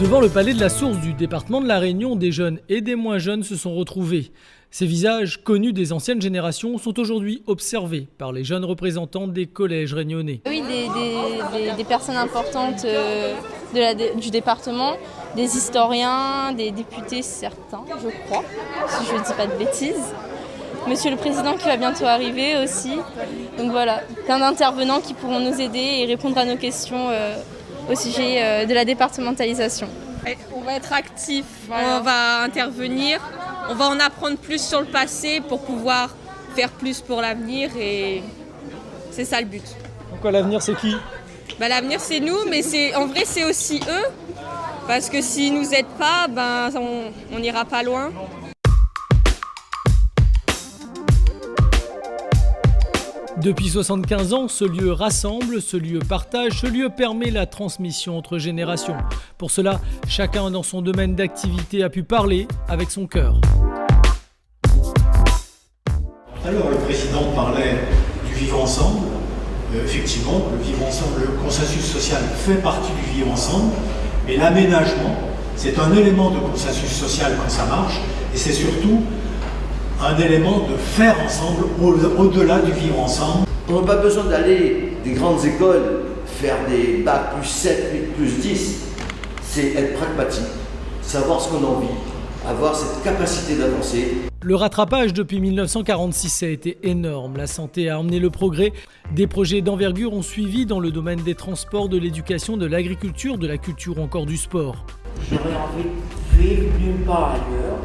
Devant le palais de la Source du département de la Réunion, des jeunes et des moins jeunes se sont retrouvés. Ces visages connus des anciennes générations sont aujourd'hui observés par les jeunes représentants des collèges réunionnais. Oui, des personnes importantes du département, des historiens, des députés certains, je crois, si je ne dis pas de bêtises. Monsieur le Président qui va bientôt arriver aussi. Donc voilà, plein d'intervenants qui pourront nous aider et répondre à nos questions au sujet de la départementalisation. On va être actifs, voilà. On va intervenir, on va en apprendre plus sur le passé pour pouvoir faire plus pour l'avenir et c'est ça le but. Pourquoi l'avenir c'est qui ? L'avenir c'est nous, mais en vrai c'est aussi eux, parce que s'ils nous aident pas, on n'ira pas loin. Depuis 75 ans, ce lieu rassemble, ce lieu partage, ce lieu permet la transmission entre générations. Pour cela, chacun dans son domaine d'activité a pu parler avec son cœur. Alors le président parlait du vivre ensemble. Effectivement, le vivre ensemble, le consensus social fait partie du vivre ensemble, mais l'aménagement, c'est un élément de consensus social quand ça marche, et c'est surtout un élément de faire ensemble au-delà du vivre ensemble. On n'a pas besoin d'aller des grandes écoles faire des bacs plus 7, 8, plus 10. C'est être pragmatique, savoir ce qu'on a envie, avoir cette capacité d'avancer. Le rattrapage depuis 1946 a été énorme. La santé a emmené le progrès. Des projets d'envergure ont suivi dans le domaine des transports, de l'éducation, de l'agriculture, de la culture ou encore du sport. J'aurais envie de vivre nulle part ailleurs,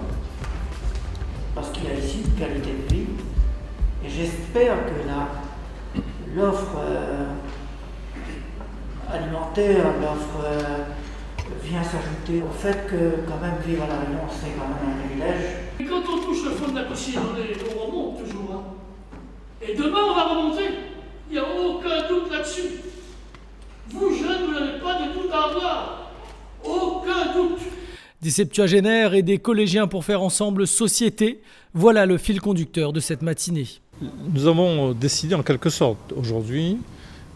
parce qu'il y a ici une qualité de vie. Et j'espère que l'offre alimentaire, l'offre vient s'ajouter au fait que quand même vivre à La Réunion, c'est quand même un privilège. Et quand on touche le fond de la piscine, on remonte toujours. Hein. Et demain, on va remonter. Il n'y a aucun doute là-dessus. Vous, jeunes, vous n'avez pas de doute à avoir. Aucun doute. Des septuagénaires et des collégiens pour faire ensemble société, voilà le fil conducteur de cette matinée. Nous avons décidé en quelque sorte aujourd'hui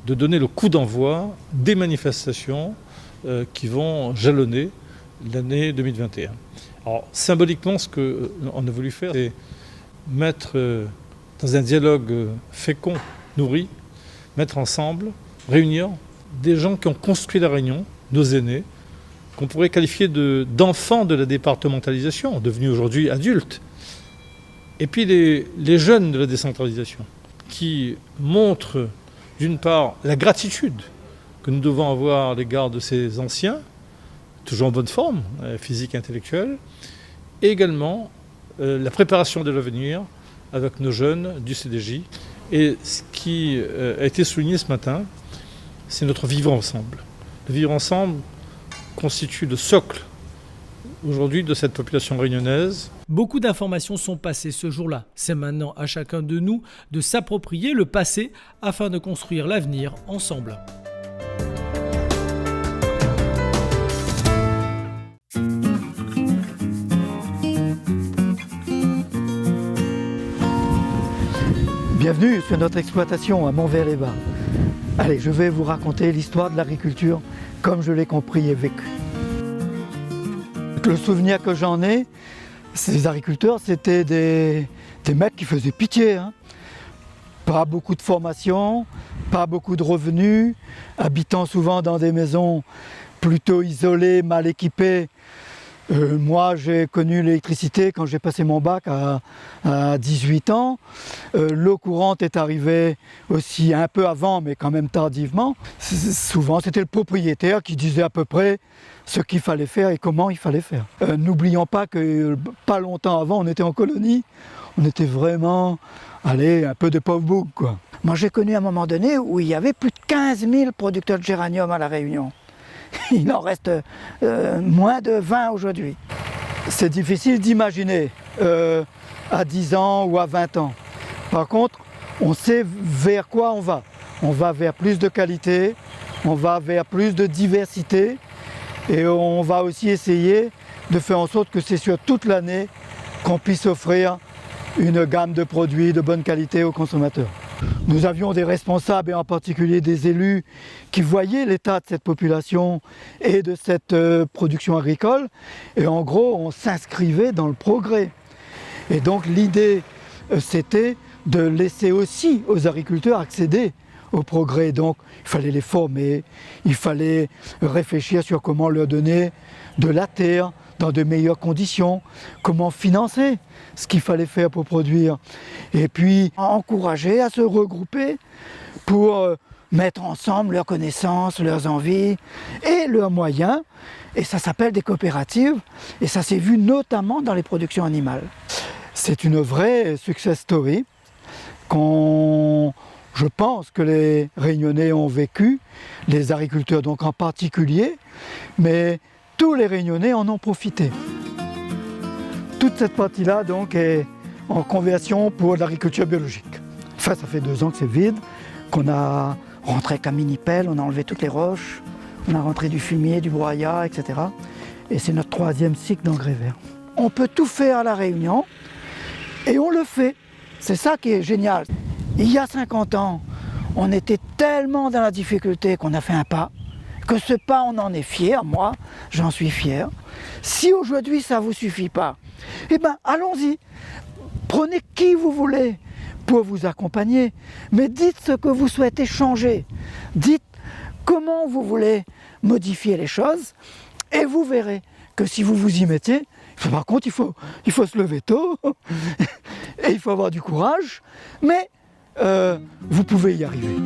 de donner le coup d'envoi des manifestations qui vont jalonner l'année 2021. Alors symboliquement, ce qu'on a voulu faire, c'est mettre dans un dialogue fécond, nourri, mettre ensemble, réunir des gens qui ont construit la Réunion, nos aînés, qu'on pourrait qualifier d'enfants de la départementalisation, devenus aujourd'hui adultes. Et puis les jeunes de la décentralisation, qui montrent d'une part la gratitude que nous devons avoir à l'égard de ces anciens, toujours en bonne forme, physique et intellectuelle, et également la préparation de l'avenir avec nos jeunes du CDJ. Et ce qui a été souligné ce matin, c'est notre vivre ensemble. Le vivre ensemble constitue le socle aujourd'hui de cette population réunionnaise. Beaucoup d'informations sont passées ce jour-là. C'est maintenant à chacun de nous de s'approprier le passé afin de construire l'avenir ensemble. Bienvenue sur notre exploitation à Montvert-les-Bas. Allez, je vais vous raconter l'histoire de l'agriculture comme je l'ai compris et vécu. Le souvenir que j'en ai, ces agriculteurs, c'était des mecs qui faisaient pitié. Hein. Pas beaucoup de formation, pas beaucoup de revenus, habitant souvent dans des maisons plutôt isolées, mal équipées. Moi, j'ai connu l'électricité quand j'ai passé mon bac à 18 ans. L'eau courante est arrivée aussi un peu avant, mais quand même tardivement. Souvent, c'était le propriétaire qui disait à peu près ce qu'il fallait faire et comment il fallait faire. N'oublions pas que pas longtemps avant, on était en colonie. On était vraiment, un peu de pauvre bouc, quoi. Moi, j'ai connu un moment donné où il y avait plus de 15 000 producteurs de géranium à La Réunion. Il en reste moins de 20 aujourd'hui. C'est difficile d'imaginer à 10 ans ou à 20 ans. Par contre, on sait vers quoi on va. On va vers plus de qualité, on va vers plus de diversité et on va aussi essayer de faire en sorte que c'est sur toute l'année qu'on puisse offrir une gamme de produits de bonne qualité aux consommateurs. Nous avions des responsables et en particulier des élus qui voyaient l'état de cette population et de cette production agricole et en gros on s'inscrivait dans le progrès. Et donc l'idée c'était de laisser aussi aux agriculteurs accéder au progrès. Donc il fallait les former, il fallait réfléchir sur comment leur donner de la terre dans de meilleures conditions, comment financer ce qu'il fallait faire pour produire. Et puis encourager à se regrouper pour mettre ensemble leurs connaissances, leurs envies et leurs moyens. Et ça s'appelle des coopératives et ça s'est vu notamment dans les productions animales. C'est une vraie success story je pense que les Réunionnais ont vécu, les agriculteurs donc en particulier, mais tous les Réunionnais en ont profité. Toute cette partie-là donc est en conversion pour l'agriculture biologique. Enfin, ça fait 2 ans que c'est vide, qu'on a rentré avec un mini-pelle, on a enlevé toutes les roches, on a rentré du fumier, du broyat, etc. Et c'est notre 3e cycle d'engrais verts. On peut tout faire à La Réunion et on le fait. C'est ça qui est génial. Il y a 50 ans, on était tellement dans la difficulté qu'on a fait un pas, que ce pas, on en est fier, moi, j'en suis fier. Si aujourd'hui ça ne vous suffit pas, eh bien allons-y, prenez qui vous voulez pour vous accompagner, mais dites ce que vous souhaitez changer, dites comment vous voulez modifier les choses, et vous verrez que si vous vous y mettez, par contre il faut se lever tôt, et il faut avoir du courage, mais vous pouvez y arriver.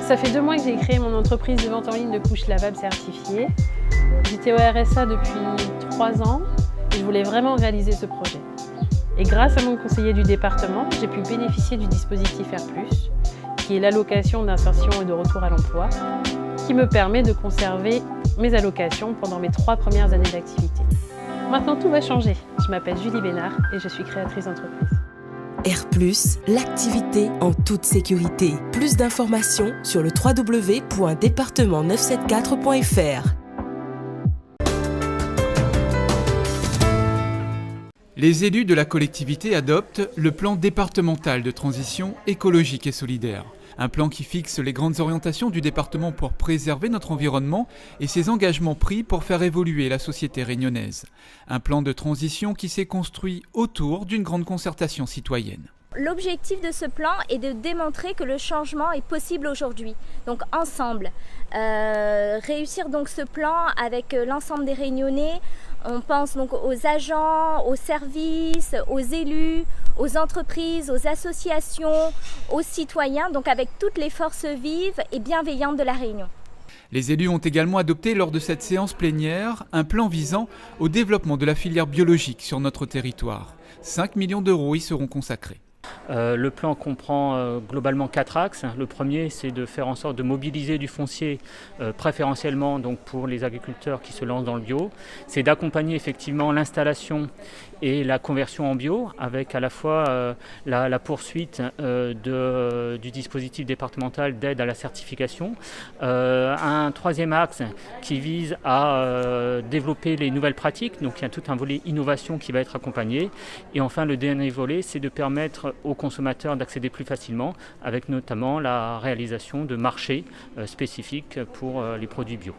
Ça fait 2 mois que j'ai créé mon entreprise de vente en ligne de couches lavables certifiées. J'étais au RSA depuis 3 ans et je voulais vraiment réaliser ce projet. Et grâce à mon conseiller du département, j'ai pu bénéficier du dispositif R+, qui est l'allocation d'insertion et de retour à l'emploi, qui me permet de conserver mes allocations pendant mes 3 premières années d'activité. Maintenant, tout va changer. Je m'appelle Julie Bénard et je suis créatrice d'entreprise. R+, l'activité en toute sécurité. Plus d'informations sur le www.département974.fr. Les élus de la collectivité adoptent le plan départemental de transition écologique et solidaire. Un plan qui fixe les grandes orientations du département pour préserver notre environnement et ses engagements pris pour faire évoluer la société réunionnaise. Un plan de transition qui s'est construit autour d'une grande concertation citoyenne. L'objectif de ce plan est de démontrer que le changement est possible aujourd'hui. Donc ensemble, réussir donc ce plan avec l'ensemble des Réunionnais. On pense donc aux agents, aux services, aux élus, aux entreprises, aux associations, aux citoyens, donc avec toutes les forces vives et bienveillantes de la Réunion. Les élus ont également adopté lors de cette séance plénière un plan visant au développement de la filière biologique sur notre territoire. 5 millions d'euros y seront consacrés. Le plan comprend globalement 4 axes. Le premier, c'est de faire en sorte de mobiliser du foncier préférentiellement donc pour les agriculteurs qui se lancent dans le bio. C'est d'accompagner effectivement l'installation et la conversion en bio avec à la fois la poursuite du dispositif départemental d'aide à la certification. Un troisième axe qui vise à développer les nouvelles pratiques. Donc il y a tout un volet innovation qui va être accompagné. Et enfin le dernier volet, c'est de permettre aux consommateurs d'accéder plus facilement avec notamment la réalisation de marchés spécifiques pour les produits bio.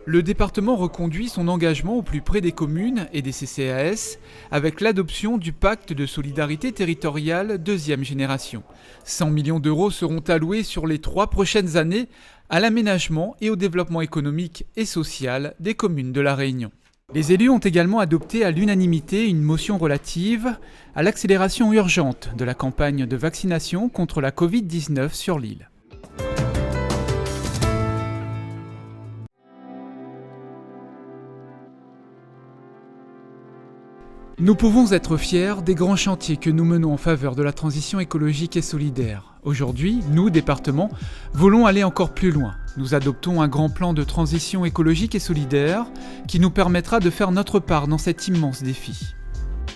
Le département reconduit son engagement au plus près des communes et des CCAS avec l'adoption du pacte de solidarité territoriale deuxième génération. 100 millions d'euros seront alloués sur les 3 prochaines années à l'aménagement et au développement économique et social des communes de La Réunion. Les élus ont également adopté à l'unanimité une motion relative à l'accélération urgente de la campagne de vaccination contre la Covid-19 sur l'île. Nous pouvons être fiers des grands chantiers que nous menons en faveur de la transition écologique et solidaire. Aujourd'hui, nous, département, voulons aller encore plus loin. Nous adoptons un grand plan de transition écologique et solidaire qui nous permettra de faire notre part dans cet immense défi.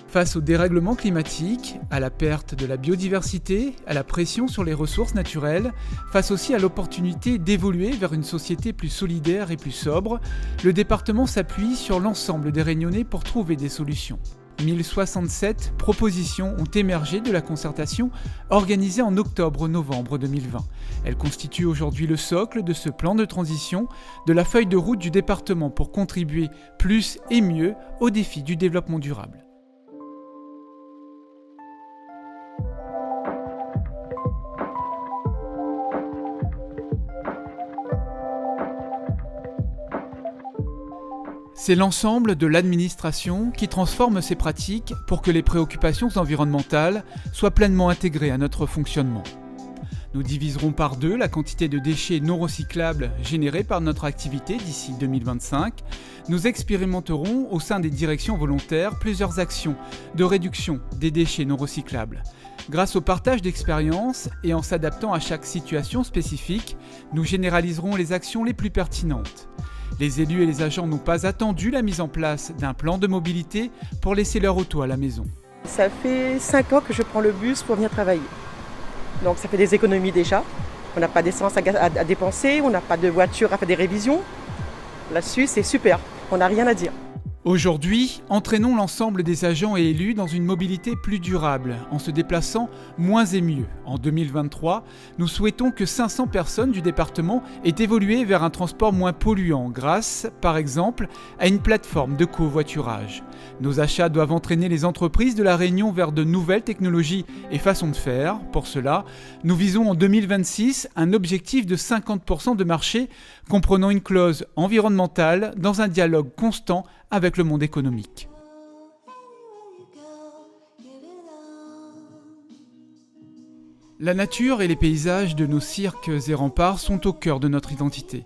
Face au dérèglement climatique, à la perte de la biodiversité, à la pression sur les ressources naturelles, face aussi à l'opportunité d'évoluer vers une société plus solidaire et plus sobre, le département s'appuie sur l'ensemble des Réunionnais pour trouver des solutions. 1067 propositions ont émergé de la concertation organisée en octobre-novembre 2020. Elles constituent aujourd'hui le socle de ce plan de transition, de la feuille de route du département pour contribuer plus et mieux aux défis du développement durable. C'est l'ensemble de l'administration qui transforme ses pratiques pour que les préoccupations environnementales soient pleinement intégrées à notre fonctionnement. Nous diviserons par 2 la quantité de déchets non recyclables générés par notre activité d'ici 2025. Nous expérimenterons au sein des directions volontaires plusieurs actions de réduction des déchets non recyclables. Grâce au partage d'expériences et en s'adaptant à chaque situation spécifique, nous généraliserons les actions les plus pertinentes. Les élus et les agents n'ont pas attendu la mise en place d'un plan de mobilité pour laisser leur auto à la maison. Ça fait 5 ans que je prends le bus pour venir travailler. Donc ça fait des économies déjà. On n'a pas d'essence à dépenser, on n'a pas de voiture à faire des révisions. Là-dessus, c'est super, on n'a rien à dire. Aujourd'hui, entraînons l'ensemble des agents et élus dans une mobilité plus durable, en se déplaçant moins et mieux. En 2023, nous souhaitons que 500 personnes du département aient évolué vers un transport moins polluant grâce, par exemple, à une plateforme de covoiturage. Nos achats doivent entraîner les entreprises de La Réunion vers de nouvelles technologies et façons de faire. Pour cela, nous visons en 2026 un objectif de 50% de marché comprenant une clause environnementale dans un dialogue constant avec le monde économique. La nature et les paysages de nos cirques et remparts sont au cœur de notre identité.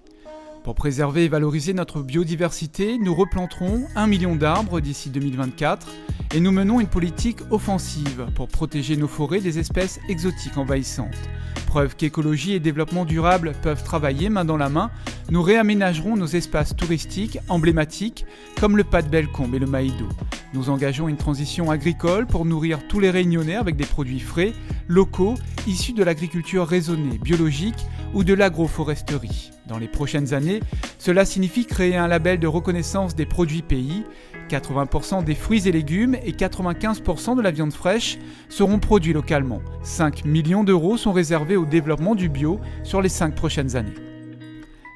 Pour préserver et valoriser notre biodiversité, nous replanterons 1 million d'arbres d'ici 2024 et nous menons une politique offensive pour protéger nos forêts des espèces exotiques envahissantes. Preuve qu'écologie et développement durable peuvent travailler main dans la main, nous réaménagerons nos espaces touristiques emblématiques comme le Pas de Bellecombe et le Maïdo. Nous engageons une transition agricole pour nourrir tous les Réunionnais avec des produits frais, locaux, issus de l'agriculture raisonnée, biologique ou de l'agroforesterie. Dans les prochaines années, cela signifie créer un label de reconnaissance des produits pays. 80% des fruits et légumes et 95% de la viande fraîche seront produits localement. 5 millions d'euros sont réservés au développement du bio sur les 5 prochaines années.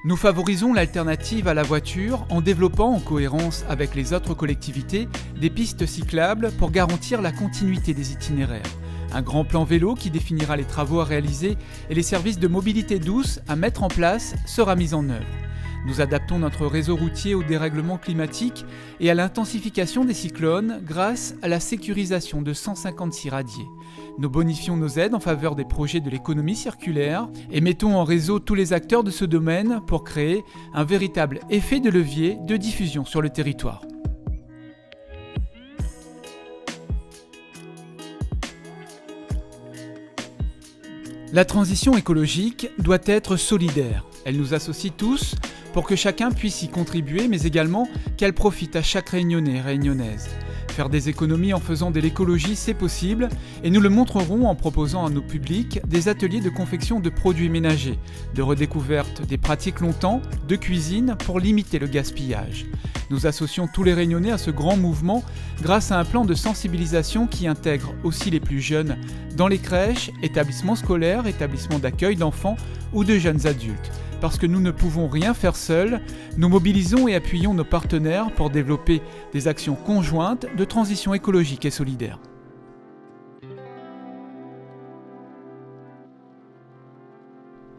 Nous favorisons l'alternative à la voiture en développant, en cohérence avec les autres collectivités, des pistes cyclables pour garantir la continuité des itinéraires. Un grand plan vélo qui définira les travaux à réaliser et les services de mobilité douce à mettre en place sera mis en œuvre. Nous adaptons notre réseau routier au dérèglement climatique et à l'intensification des cyclones grâce à la sécurisation de 156 radiers. Nous bonifions nos aides en faveur des projets de l'économie circulaire et mettons en réseau tous les acteurs de ce domaine pour créer un véritable effet de levier de diffusion sur le territoire. La transition écologique doit être solidaire. Elle nous associe tous pour que chacun puisse y contribuer, mais également qu'elle profite à chaque Réunionnais et Réunionnaise. Faire des économies en faisant de l'écologie, c'est possible, et nous le montrerons en proposant à nos publics des ateliers de confection de produits ménagers, de redécouverte des pratiques longtemps, de cuisine pour limiter le gaspillage. Nous associons tous les Réunionnais à ce grand mouvement grâce à un plan de sensibilisation qui intègre aussi les plus jeunes dans les crèches, établissements scolaires, établissements d'accueil d'enfants ou de jeunes adultes. Parce que nous ne pouvons rien faire seuls, nous mobilisons et appuyons nos partenaires pour développer des actions conjointes de transition écologique et solidaire.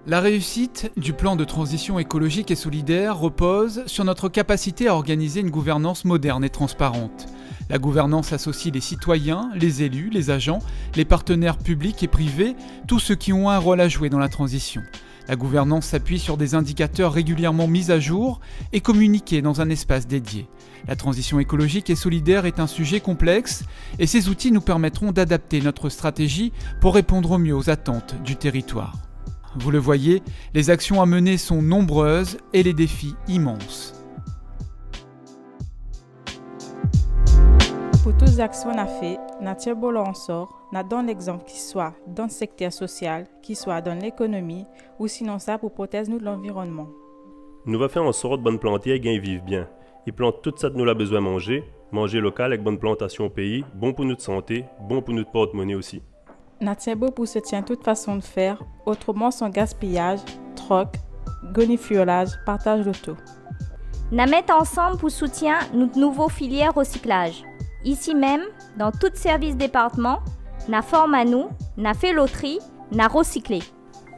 La réussite du plan de transition écologique et solidaire repose sur notre capacité à organiser une gouvernance moderne et transparente. La gouvernance associe les citoyens, les élus, les agents, les partenaires publics et privés, tous ceux qui ont un rôle à jouer dans la transition. La gouvernance s'appuie sur des indicateurs régulièrement mis à jour et communiqués dans un espace dédié. La transition écologique et solidaire est un sujet complexe et ces outils nous permettront d'adapter notre stratégie pour répondre au mieux aux attentes du territoire. Vous le voyez, les actions à mener sont nombreuses et les défis immenses. Pour toutes les actions qu'on a faites, nous tirons en sort, nous donnons l'exemple qui soit dans le secteur social, qui soit dans l'économie, ou sinon ça pour protéger nous de l'environnement. Nous va faire en sorte de bonnes planter et vivre bien. Ils plantent tout ça que nous avons besoin de manger local avec bonne plantation au pays, bon pour notre santé, bon pour notre porte-monnaie aussi. Nous tirons pour soutenir toute façon de faire, autrement sans gaspillage, troc, goniflage, partage de tout. Nous mettons ensemble pour soutenir notre nouveau filière recyclage. Ici même, dans tout service département, nous formons à nous, nous fait loterie, nous recyclé.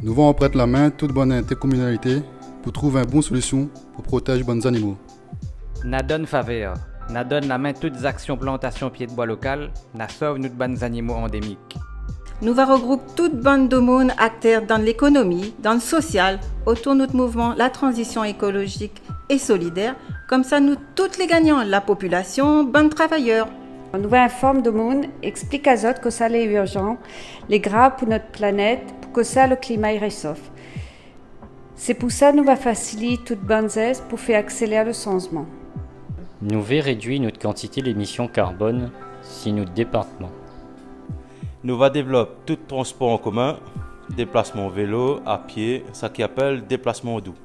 Nous allons prêter la main à toute bonne intercommunalité pour trouver une bonne solution pour protéger les bons animaux. Nous donne faveur, nous donne la main à toutes les actions plantation pied de bois local, nous sauve nos bons animaux endémiques. Nous va regrouper toute bande de monde acteurs dans l'économie, dans le social, autour de notre mouvement, la transition écologique et solidaire. Comme ça, nous, toutes les gagnants, la population, bonnes travailleurs. Nous va informer de monde, explique à autres que ça est urgent, les grave pour notre planète, pour que ça le climat y réchauffe. C'est pour ça que nous va faciliter toute bonne aide pour faire accélérer le changement. Nous va réduire notre quantité d'émissions carbone si notre département. Nous va développer tout transport en commun, déplacement vélo, à pied, ça qui appelle déplacement doux.